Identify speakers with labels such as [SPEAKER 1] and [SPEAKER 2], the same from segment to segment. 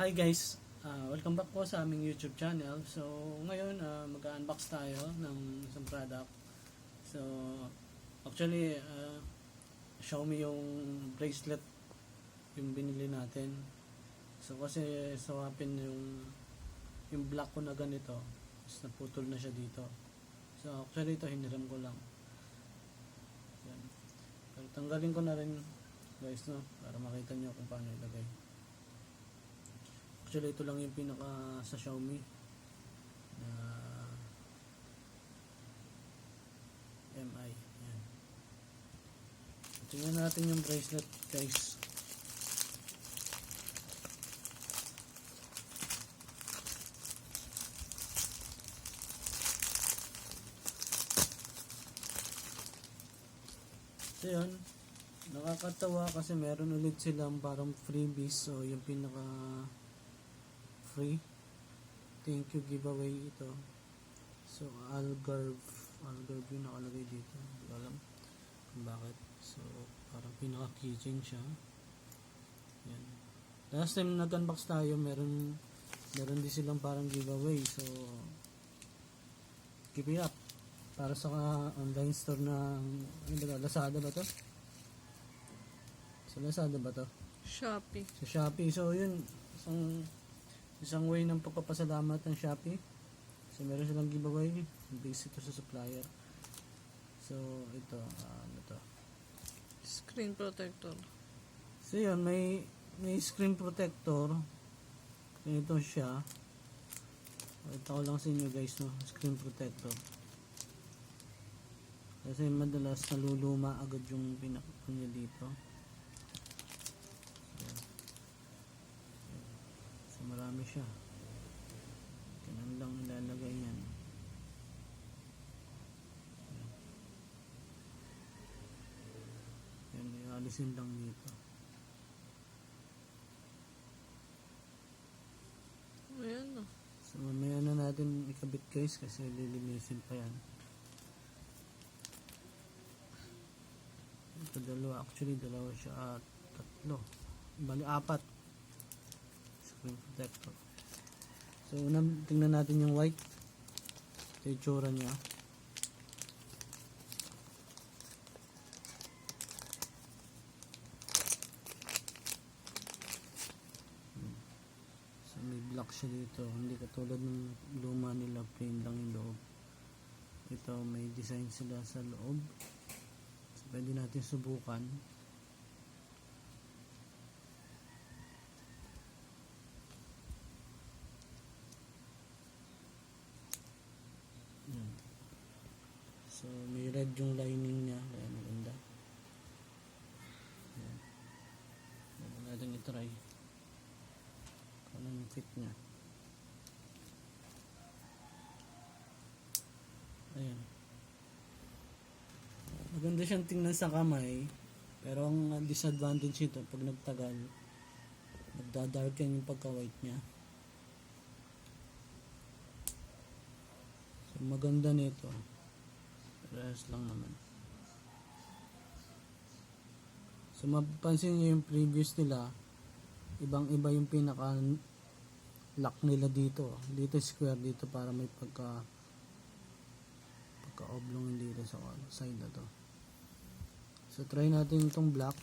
[SPEAKER 1] Hi guys, welcome back po sa aming YouTube channel. So ngayon mag-unbox tayo ng isang product. So actually Xiaomi yung bracelet yung binili natin. So kasi swapin yung black ko na ganito, is naputol na siya dito. So actually ito hiniram ko lang. Yan. Pero tanggalin ko na rin guys, no, para makita nyo kung paano ilagay. Actually ito lang yung pinaka sa Xiaomi na MI. Yan. Tingnan natin yung bracelet guys. So yun, nakakatawa kasi meron ulit silang parang freebies. So yung pinaka free thank you giveaway ito. So Algarve yung nakalagay dito, hindi ko alam kung bakit. So parang pinaka keychain siya. Yan. Last time nag-unbox tayo, meron din silang parang giveaway. So keep it up para sa online store ng ano ba, Lazada ba to? Sa Lazada ba to?
[SPEAKER 2] Shopee.
[SPEAKER 1] Sa Shopee. So yun, isang way ng pagpapasalamat ng Shopee. So meron silang giveaway based ito sa supplier. So ito, ano to?
[SPEAKER 2] Screen protector.
[SPEAKER 1] So yun, may screen protector. Ito siya. Ito ko lang sa inyo guys, no? Screen protector. Kasi madalas naluluma agad yung pinaka niya dito. So marami siya. Ganun lang ilalagay yan. Yan, ialisin lang dito.
[SPEAKER 2] Ayan na.
[SPEAKER 1] So mamaya na natin ikabit guys kasi lilinisin pa yan. Ito dalawa, actually dalawa siya at tatlo. Bali apat. Screen protector. So unang tingnan natin yung white. Ito yung tsura niya. So may black siya dito, hindi katulad ng luma nila, plain lang yung loob. Ito may design sila sa loob. So pwede natin subukan. Yan. So may red yung lining niya, kaya maganda. Yan. Pwede natin itry kung ano yung fit niya. Ayan. Maganda siyang tingnan sa kamay, pero ang disadvantage nito pag nagtagal, nagda-darken yung pagka-white niya. So maganda nito. Rest lang naman. So mapapansin niyo yung previous nila, ibang-iba yung pinaka lock nila dito. Dito square, dito para may pagka-oblong dito sa side na to. So try natin itong black.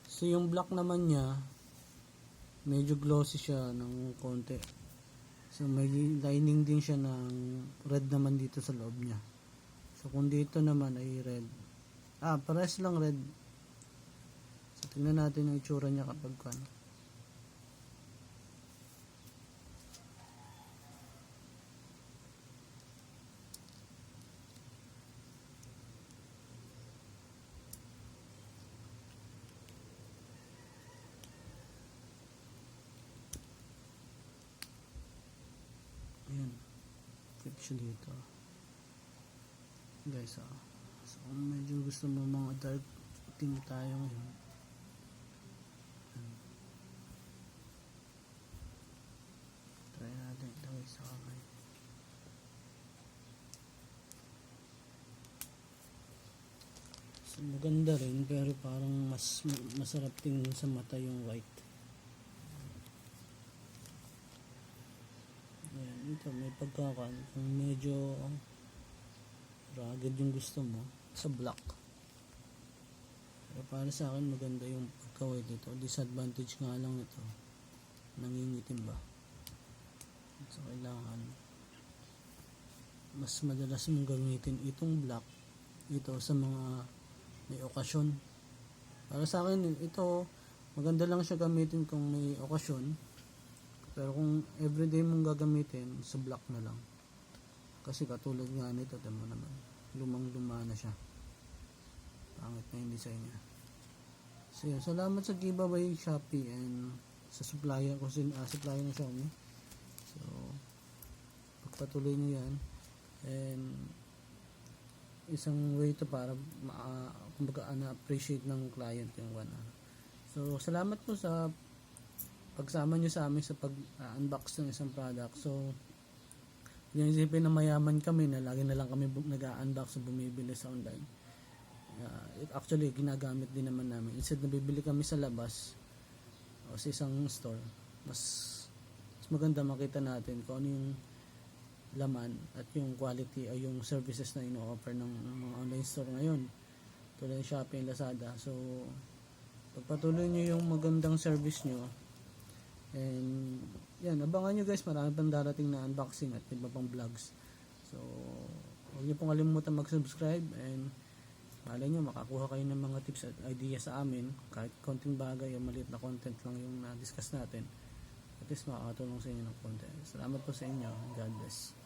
[SPEAKER 1] So yung black naman niya, medyo glossy siya ng konti. So may lining din siya ng red naman dito sa loob niya. So kung dito naman ay red. Pares lang red. So tingnan natin yung itsura niya kapag ano. Ayan. Fit siya dito. Guys, so kung medyo gusto mo mga dark theme tayo ngayon, try natin ito guys sa kamay. So, maganda rin pero parang mas masarap tingnan sa mata yung white. Ayan, ito may pagkakan kung medyo rugged yung gusto mo sa black. Pero para sa akin maganda yung pagka-white nito. Disadvantage nga lang nito, nangingitim ba? So kailangan mas madalas mong gamitin itong black ito sa mga may okasyon. Para sa akin ito maganda lang siya gamitin kung may okasyon, pero kung everyday mong gagamitin, sa black na lang. Kasi katulad nga nito, tama naman, lumang luma na siya, pangit na yung design niya. So yun, salamat sa giveaway Shopee and sa supplier ko, supplier ng Xiaomi. So pagpatuloy nyo yan, and isang way to para kumbaga na-appreciate ng client yung one. So salamat po sa pagsama nyo sa amin sa pag-unbox ng isang product. So yung isipin na mayaman kami na lagi na lang kami nag-unbox o bumibili sa online. Actually ginagamit din naman namin, instead na bibili kami sa labas o sa isang store, mas maganda makita natin kung ano yung laman at yung quality o yung services na ino-offer ng mga online store ngayon tulad ng Shopee and Lazada. So pagpatuloy nyo yung magandang service nyo, and yan, abangan nyo guys, marami pang darating na unboxing at iba pang vlogs. So huwag nyo pong kalimutan mag-subscribe, and malay nyo makakuha kayo ng mga tips at ideas sa amin, kahit konting bagay o maliit na content lang yung na-discuss natin, at least makakatulong sa inyo ng content. Salamat po sa inyo. God bless.